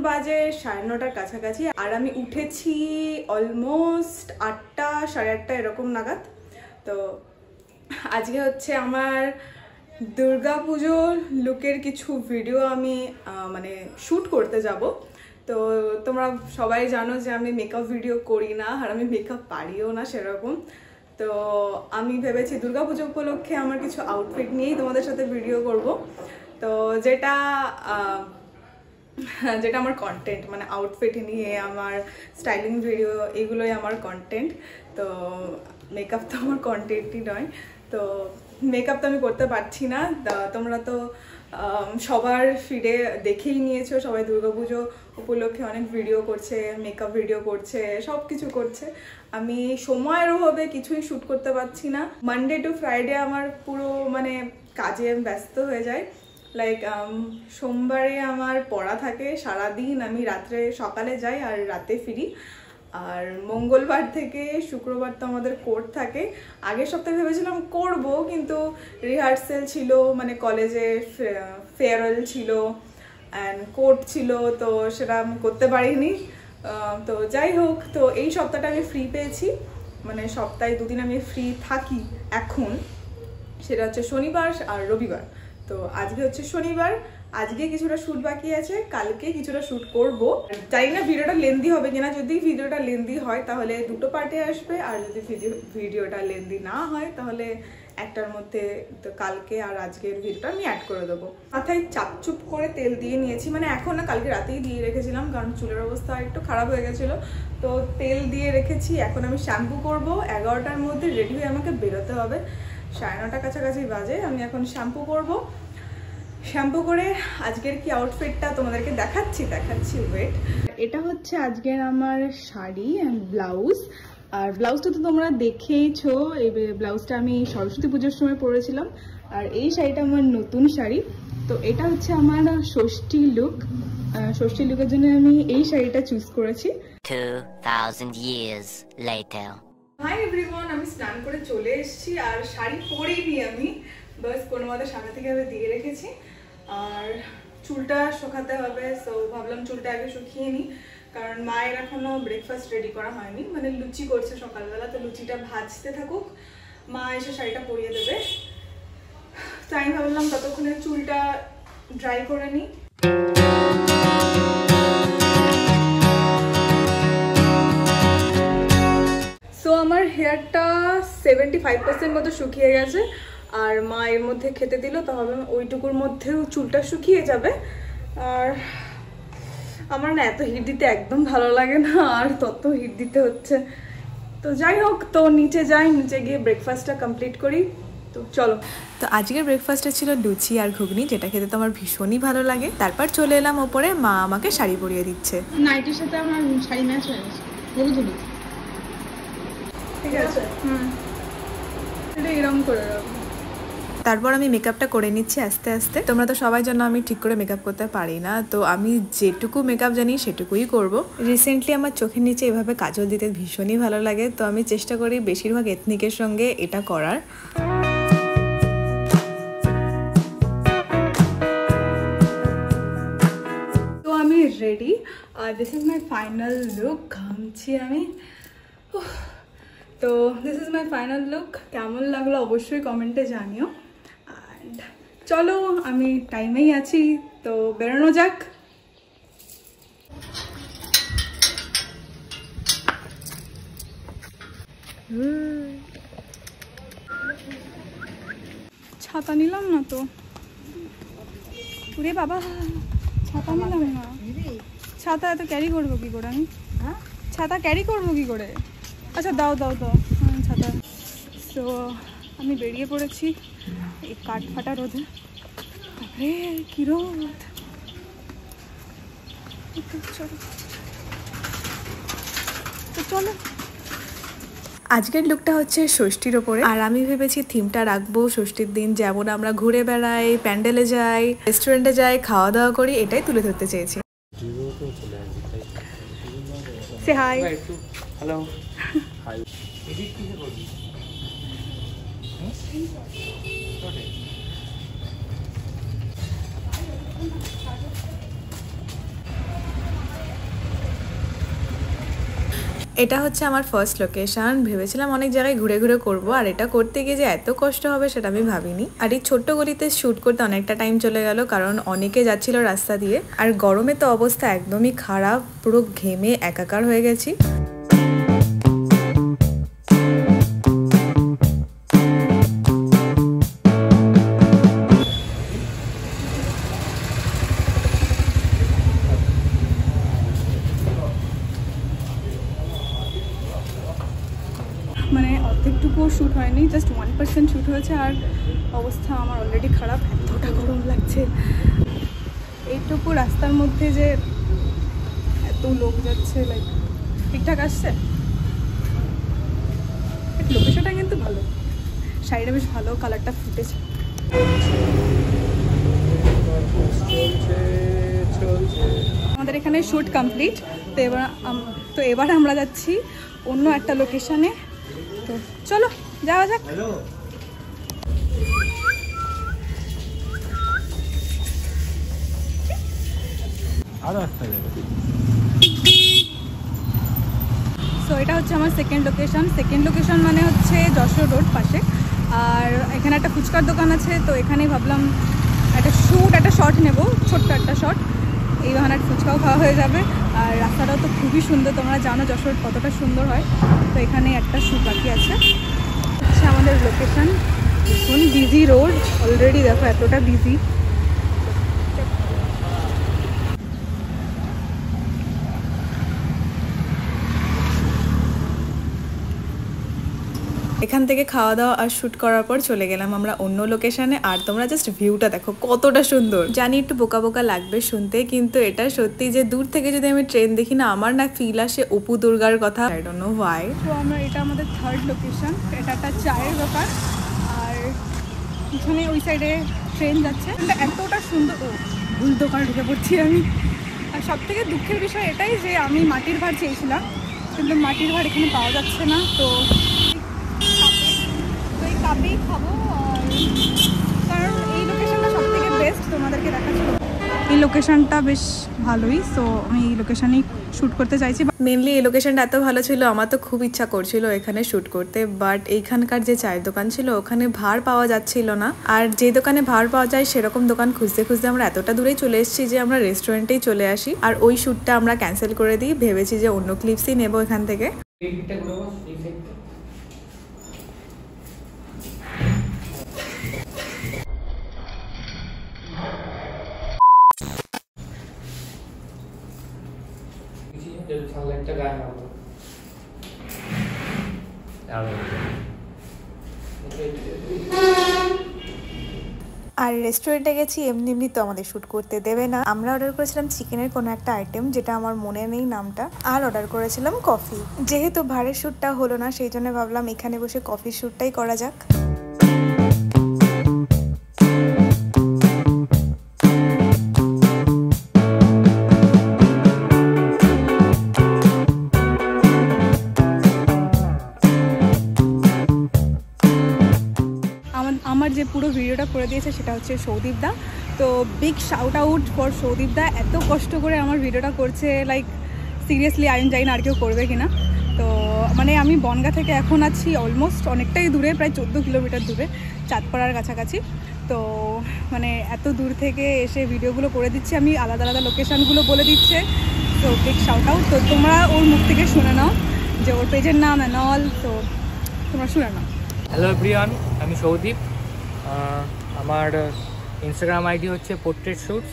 বাজে 9:30 কাছাকাছি আর আমি উঠেছি অলমোস্ট 8টা 8:30 এরকম নাগাদ। তো আজকে হচ্ছে আমার দুর্গাপুজোর লুকের কিছু ভিডিও আমি মানে শ্যুট করতে যাব। তো তোমরা সবাই জানো যে আমি মেকআপ ভিডিও করি না আর আমি মেকআপ পারিও না সেরকম। তো আমি ভেবেছি দুর্গাপুজো উপলক্ষে আমার কিছু আউটফিট নিয়েই তোমাদের সাথে ভিডিও করব। তো যেটা আমার কন্টেন্ট, মানে আউটফিট নিয়ে আমার স্টাইলিং ভিডিও, এগুলোই আমার কন্টেন্ট। তো মেকআপ তো আমার কন্টেন্টই নয়। তো মেকআপ তো আমি করতে পারছি না। তোমরা তো সবার ফিডে দেখেই নিয়েছো, সবাই দুর্গাপুজো উপলক্ষে অনেক ভিডিও করছে, মেকআপ ভিডিও করছে, সব কিছু করছে। আমি সময়ের অভাবে কিছুই শ্যুট করতে পারছি না। মানডে টু ফ্রাইডে আমার পুরো মানে কাজে ব্যস্ত হয়ে যায়। লাইক সোমবারে আমার পড়া থাকে সারাদিন, আমি সকালে যাই আর রাতে ফিরি। আর মঙ্গলবার থেকে শুক্রবার তো আমাদের কোর্ট থাকে। আগের সপ্তাহে ভেবেছিলাম করব, কিন্তু রিহার্সেল ছিল, মানে কলেজে ফেয়ারওয়েল ছিল অ্যান্ড কোর্ট ছিল, তো সেটা আমি করতে পারিনি। তো যাই হোক, তো এই সপ্তাহটা আমি ফ্রি পেয়েছি, মানে সপ্তাহে 2 দিন আমি ফ্রি থাকি এখন। সেটা হচ্ছে শনিবার আর রবিবার। তো আজকে হচ্ছে শনিবার, আজকে কিছুটা শ্যুট বাকি আছে, কালকে কিছুটা শ্যুট করব। জানি না ভিডিওটা লেন্দি হবে কিনা। যদি ভিডিওটা লেন্দি হয় তাহলে 2টো পার্টে আসবে, আর যদি ভিডিওটা লেন্দি না হয় তাহলে একটার মধ্যে। তো কালকে আর আজকের ভিডিওটা আমি অ্যাড করে দেবো। মাথায় চাপচুপ করে তেল দিয়ে নিয়েছি, মানে এখন না, কালকে রাতেই দিয়ে রেখেছিলাম কারণ চুলের অবস্থা একটু খারাপ হয়ে গেছিলো। তো তেল দিয়ে রেখেছি, এখন আমি শ্যাম্পু করব। 11টার মধ্যে রেডি হয়ে আমাকে বেরোতে হবে। 9:30 কাছাকাছি বাজে। আমি এখন শ্যাম্পু করব। শ্যাম্পু করে আজকের কি আউটফিটটা তোমাদেরকে দেখাচ্ছি ওয়েট। এটা হচ্ছে আজকের আমার শাড়ি অ্যান্ড ব্লাউজ। আর ব্লাউজটা তো তোমরা দেখেইছো, এই ব্লাউজটা আমি সরস্বতী পুজোর সময় পরেছিলাম। আর এই শাড়িটা আমার নতুন শাড়ি। তো এটা হচ্ছে আমার ষষ্ঠী লুক। ষষ্ঠী লুকের জন্য আমি এই শাড়িটা চুজ করেছি। 2000 years later. হাই এভরিওয়ান, আমি স্নান করে চলে এসেছি আর শাড়ি পরেইনি আমি, বাস কোনো মতে সামনে থেকে আমি দিয়ে রেখেছি। আর চুলটা শুকাতে হবে, সো ভাবলাম চুলটা আগে শুকিয়ে নিই, কারণ মায়ের এখনো ব্রেকফাস্ট রেডি করা হয়নি, মানে লুচি করছে সকালবেলা। তো লুচিটা ভাজতে থাকুক, মা এসে শাড়িটা পরিয়ে দেবে। তো আমি ভাবলাম ততক্ষণে চুলটা ড্রাই করে নিই। তো আমার হেয়ারটা 75% মতো শুকিয়ে গেছে, আর মা এর মধ্যে খেতে দিল, তাহলে ওইটুকুর মধ্যেও চুলটা শুকিয়ে যাবে। আর আমার না এত হিট দিতে একদম ভালো লাগে না, আর তত হিট দিতে হচ্ছে। তো যাই হোক, তো নিচে যাই, নিচে গিয়ে ব্রেকফাস্টটা কমপ্লিট করি। তো চলো। তো আজকের ব্রেকফাস্টে ছিল লুচি আর ঘুগনি, যেটা খেতে তো আমার ভীষণই ভালো লাগে। তারপর চলে এলাম ওপরে, মা আমাকে শাড়ি পরিয়ে দিচ্ছে। নাইটির সাথে আমার শাড়ি ম্যাচ হয়ে গেছে, ঠিক আছে। এটা এরকম করে রাখবো। তারপর আমি মেকআপটা করে নিচ্ছি আস্তে আস্তে। তোমরা তো সবাই জানো আমি ঠিক করে মেকআপ করতে পারি না, তো আমি যেটুকু মেকআপ জানি সেটুকুই করব। রিসেন্টলি আমার চোখের নিচে এভাবে কাজল দিতে ভীষণই ভালো লাগে, তো আমি চেষ্টা করি বেশিরভাগ এথনিকের সঙ্গে এটা করার। তো আমি ready, this is my final look. ঘামছি আমি। তো this is my final look. কেমন লাগলো অবশ্যই কমেন্টে জানিও। অ্যান্ড চলো, আমি টাইমেই আছি, তো বেরোনো যাক। ছাতা নিলাম না তো, ওরে বাবা, ছাতা নিলাম না। ছাতা এত ক্যারি করবো কি করে আমি? ছাতা ক্যারি করবো কি করে? আচ্ছা দাও ছাতা। তো আমি বেরিয়ে পড়েছি এই কাঠ ফাটা রোদে। তারপরে কি রোদ! চলো। আজকের লুকটা হচ্ছে ষষ্ঠীর ওপরে, আর আমি ভেবেছি থিমটা রাখবো ষষ্ঠীর দিন যেমন আমরা ঘুরে বেড়াই, প্যান্ডেলে যাই, রেস্টুরেন্টে যাই, খাওয়া দাওয়া করি, এটাই তুলে ধরতে চেয়েছি। সে হাই। হ্যালো। হাই। এটা হচ্ছে আমার ফার্স্ট লোকেশন। ভেবেছিলাম অনেক জায়গায় ঘুরে ঘুরে করব, আর এটা করতে গিয়ে যে এত কষ্ট হবে সেটা আমি ভাবিনি। আর এই ছোট্ট গলিতে শ্যুট করতে অনেকটা টাইম চলে গেল, কারণ অনেকে যাচ্ছিল রাস্তা দিয়ে, আর গরমে তো অবস্থা একদমই খারাপ, পুরো ঘেমে একাকার হয়ে গেছি। মানে অর্ধেকটুকুও শ্যুট হয়নি, জাস্ট 1% শ্যুট হয়েছে, আর অবস্থা আমার অলরেডি খারাপ, এতটা গরম লাগছে। এইটুকু রাস্তার মধ্যে যে এত লোক যাচ্ছে, লাইক ঠিকঠাক আসছে। লোকেশনটা কিন্তু ভালো, শাড়িটা বেশ ভালো, কালারটা ফুটেছে। আমাদের এখানে শ্যুট কমপ্লিট, তো এবার আমরা যাচ্ছি অন্য একটা লোকেশনে। তো চলো যাওয়া যাক। সো এটা হচ্ছে আমার সেকেন্ড লোকেশন মানে হচ্ছে যশোর রোড পাশে। আর এখানে একটা ফুচকার দোকান আছে, তো এখানেই ভাবলাম একটা শর্ট নেব, ছোট্ট একটা শর্ট। এই বাহানার ফুচকাও খাওয়া হয়ে যাবে, আর রাস্তাটাও তো খুবই সুন্দর, তোমরা জানো যশোর কতটা সুন্দর হয়। তো এখানে একটা শ্যুট বাকি আছে। হচ্ছে আমাদের লোকেশন, ভীষণ বিজি রোড, অলরেডি দেখো এতটা বিজি। এখান থেকে খাওয়া দাওয়া আর শ্যুট করার পর চলে গেলাম আমরা অন্য লোকেশনে। আর তোমরা জাস্ট ভিউটা দেখো কতটা সুন্দর। জানি একটু বোকা বোকা লাগবে শুনতে, কিন্তু এটা সত্যি যে দূর থেকে যদি আমি ট্রেন দেখি না, আমার না ফিল আসে অপু দুর্গার কথা। I don't know why. তো এটা আমাদের থার্ড লোকেশন, এটা একটা চায়ের দোকান, আর পিছনে ওই সাইডে ট্রেন যাচ্ছে। এতটা সুন্দর, ভুল দোকানে ঢুকে পড়ছি আমি। আর সব থেকে দুঃখের বিষয় এটাই যে আমি মাটির ভাড় চেয়েছিলাম, কিন্তু মাটির ভাড় এখানে পাওয়া যাচ্ছে না। তো এই কাপেই খাবো, আর কারণ এই লোকেশনটা সব থেকে বেস্ট তোমাদেরকে দেখাচ্ছি। এই লোকেশনটা বেশ ভালোই, সো আমি এই লোকেশনেই শ্যুট করতে চাইছি। মেনলি এই লোকেশনটা এত ভালো ছিল, আমার তো খুব ইচ্ছা করছিল এখানে শ্যুট করতে, বাট এইখানকার যে চায়ের দোকান ছিল ওখানে ভাড় পাওয়া যাচ্ছিল না। আর যে দোকানে ভাড় পাওয়া যায় সেরকম দোকান খুঁজতে খুঁজতে আমরা এতটা দূরেই চলে এসেছি যে আমরা রেস্টুরেন্টেই চলে আসি। আর ওই শ্যুটটা আমরা ক্যান্সেল করে দিই, ভেবেছি যে অন্য ক্লিপসই নেবো এখান থেকে। আর রেস্টুরেন্টে গেছি এমনি এমনি তো আমাদের শ্যুট করতে দেবে না। আমরা অর্ডার করেছিলাম চিকেনের কোনো একটা আইটেম, যেটা আমার মনে নেই নামটা, আর অর্ডার করেছিলাম কফি। যেহেতু ভাড়ের শ্যুটটা হলো না, সেই জন্য ভাবলাম এখানে বসে কফির শ্যুটটাই করা যাক। আমার যে পুরো ভিডিওটা করে দিয়েছে সেটা হচ্ছে সৌদীপ দা। তো big shout out for Saudip da, এত কষ্ট করে আমার ভিডিওটা করছে, লাইক সিরিয়াসলি আমি জানি না আর কেউ করবে কিনা। তো মানে আমি বনগাঁ থেকে এখন আছি অলমোস্ট অনেকটাই দূরে, প্রায় 14 কিলোমিটার দূরে, চাঁদপাড়ার কাছাকাছি। তো মানে এত দূর থেকে এসে ভিডিওগুলো করে দিচ্ছে, আমি আলাদা আলাদা লোকেশানগুলো বলে দিচ্ছে। তো বিগ শাউট আউট। তো তোমরা ওর মুখ থেকে শুনে নাও যে ওর পেজের নাম অ্যান্ড অল, তো তোমরা শুনে নাও। হ্যালো এভরিওয়ান, আমি সৌদীপ। আমার ইনস্টাগ্রাম আইডি হচ্ছে পোর্ট্রেট শ্যুটস।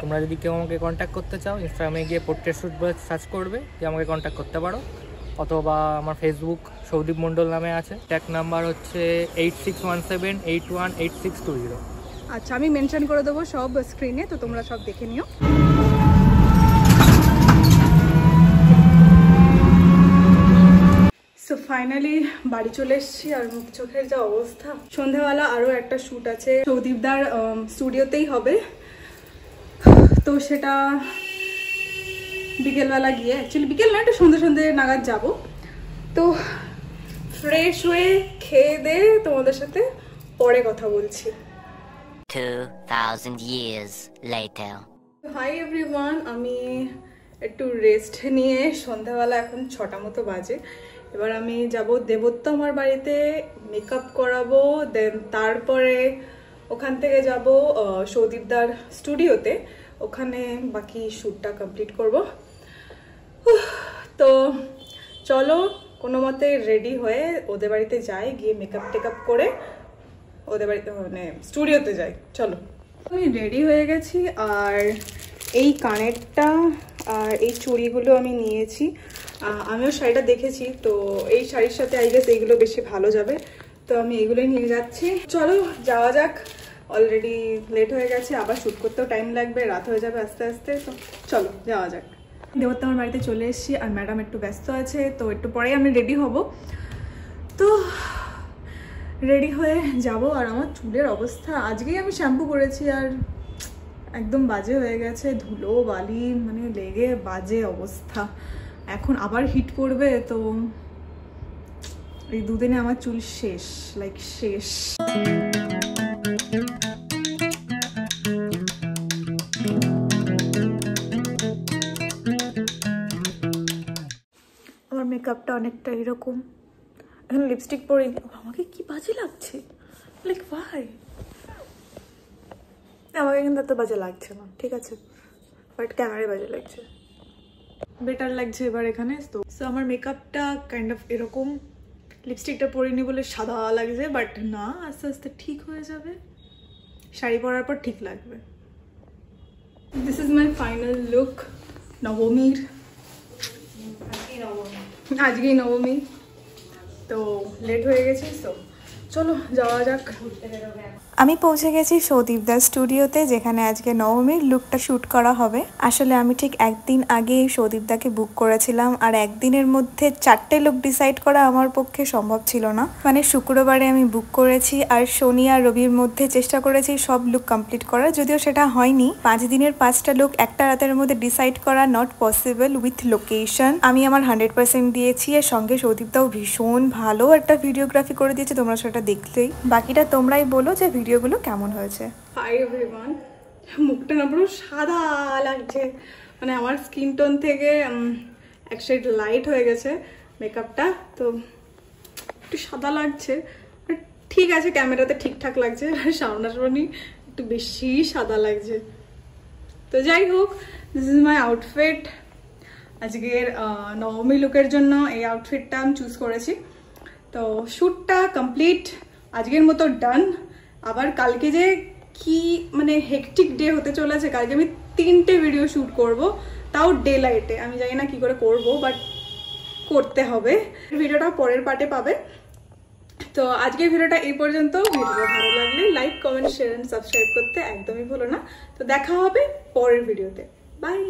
তোমরা যদি কেউ আমাকে কন্ট্যাক্ট করতে চাও, ইনস্টাগ্রামে গিয়ে পোর্ট্রেট শ্যুট বলে সার্চ করবে, যে আমাকে কন্ট্যাক্ট করতে পারো। অথবা আমার ফেসবুক সৌদীপ মণ্ডল নামে আছে। ট্যাগ নাম্বার হচ্ছে 8617818620। আচ্ছা, আমি মেনশন করে দেবো সব স্ক্রিনে, তো তোমরা সব দেখে নিও। সো ফাইনালি বাড়ি চলে এসেছি, আর মুখ চোখের যা অবস্থা। সন্ধ্যাবেলা আরও একটা শ্যুট আছে সৌদীপদার স্টুডিওতেই হবে, তো সেটা বিকেলবেলা গিয়ে, অ্যাকচুয়ালি বিকেল না, একটু সন্ধ্যে সন্ধ্যে নাগাদ যাব। তো ফ্রেশ হয়ে খেয়ে দিয়ে তোমাদের সাথে পরে কথা বলছি। 2000 years later. হাই এভরিওয়ান, আমি একটু রেস্ট নিয়ে সন্ধ্যাবেলা এখন 6টা মতো বাজে। এবার আমি যাব দেবত্ব আমার বাড়িতে, মেকআপ করাবো, দেন তারপরে ওখান থেকে যাব সৌদীপদার স্টুডিওতে, ওখানে বাকি শ্যুটটা কমপ্লিট করব। তো চলো কোনো মতে রেডি হয়ে ওদের বাড়িতে যাই, গিয়ে মেকআপ টেকআপ করে ওদের বাড়িতে মানে স্টুডিওতে যাই। চলো, আমি রেডি হয়ে গেছি। আর এই কানেরটা আর এই চুড়িগুলো আমি নিয়েছি, আমিও শাড়িটা দেখেছি, তো এই শাড়ির সাথে আই গেস এইগুলো বেশি ভালো যাবে, তো আমি এগুলোই নিয়ে যাচ্ছি। চলো যাওয়া যাক, অলরেডি লেট হয়ে গেছে, আবার শ্যুট করতেও টাইম লাগবে, রাত হয়ে যাবে আস্তে আস্তে। তো চলো যাওয়া যাক। দেবত্ব আমার বাড়িতে চলে এসেছি, আর ম্যাডাম একটু ব্যস্ত আছে, তো একটু পরেই আমি রেডি হব। তো রেডি হয়ে যাব। আর আমার চুলের অবস্থা, আজকেই আমি শ্যাম্পু করেছি আর একদম বাজে হয়ে গেছে, ধুলো বালি মানে লেগে বাজে অবস্থা। এখন আবার হিট করবে, তো এই দুদিনে আমার চুল শেষ, লাইক শেষ। আমার মেকআপটা অনেকটা এরকম, এখন লিপস্টিক পরে আমাকে কি বাজে লাগছে, লাইক ভাই আমাকে কিন্তু এত বাজে লাগছে না, ঠিক আছে, বাট ক্যামেরায় বাজে লাগছে, বেটার লাগছে এবার এখানে। তো আমার মেকআপটা কাইন্ড অফ এরকম, লিপস্টিকটা পরিনি বলে সাদা লাগছে, বাট না, আস্তে আস্তে ঠিক হয়ে যাবে, শাড়ি পরার পর ঠিক লাগবে। This is my final look নবমীর। আজকেই নবমী, তো লেট হয়ে গেছি, তো চলো যাওয়া যাক। আমি পৌঁছে গেছি সৌদীপদার স্টুডিওতে, যেখানে আজকে নবমীর লুকটা শ্যুট করা হবে। আসলে আমি ঠিক একদিন আগে সৌদীপদাকে বুক করেছিলাম, আর একদিনের মধ্যে 4টে লুক ডিসাইড করা আমার পক্ষে সম্ভব ছিল না। মানে শুক্রবারে আমি বুক করেছি, আর শনি আর রবির মধ্যে চেষ্টা করেছি সব লুক কমপ্লিট করার, যদিও সেটা হয়নি। 5 দিনের 5টা লুক একটা রাতের মধ্যে ডিসাইড করা নট পসিবল উইথ লোকেশন। আমি আমার 100% দিয়েছি, এর সঙ্গে সৌদীপদাও ভীষণ ভালো একটা ভিডিওগ্রাফি করে দিয়েছে, তোমরা সেটা দেখলেই। বাকিটা তোমরাই বলো যে ভিডিওগুলো কেমন হয়েছে। হাই এভরিওয়ান, মুখটা না পুরো সাদা লাগছে, মানে আমার স্কিন টোন থেকে এক সাইড লাইট হয়ে গেছে মেকআপটা, তো একটু সাদা লাগছে, ঠিক আছে ক্যামেরাতে ঠিকঠাক লাগছে, সামনাসামনি একটু বেশি সাদা লাগছে। তো যাই হোক, দিস ইজ মাই আউটফিট। আজকের নবমী লুকের জন্য এই আউটফিটটা আমি চুজ করেছি। তো শ্যুটটা কমপ্লিট, আজকের মতো ডান। আবার কালকে যে কি মানে হেকটিক ডে হতে চলেছে, কালকে আমি 3টে ভিডিও শ্যুট করব, তাও ডে লাইটে। আমি জানি না কি করে করব, বাট করতে হবে। ভিডিওটা পরের পার্টে পাবে। তো আজকের ভিডিওটা এই পর্যন্ত। ভিডিওটা ভালো লাগলে like, comment, share and subscribe করতে একদমই ভুলো না। তো দেখা হবে পরের ভিডিওতে, বাই।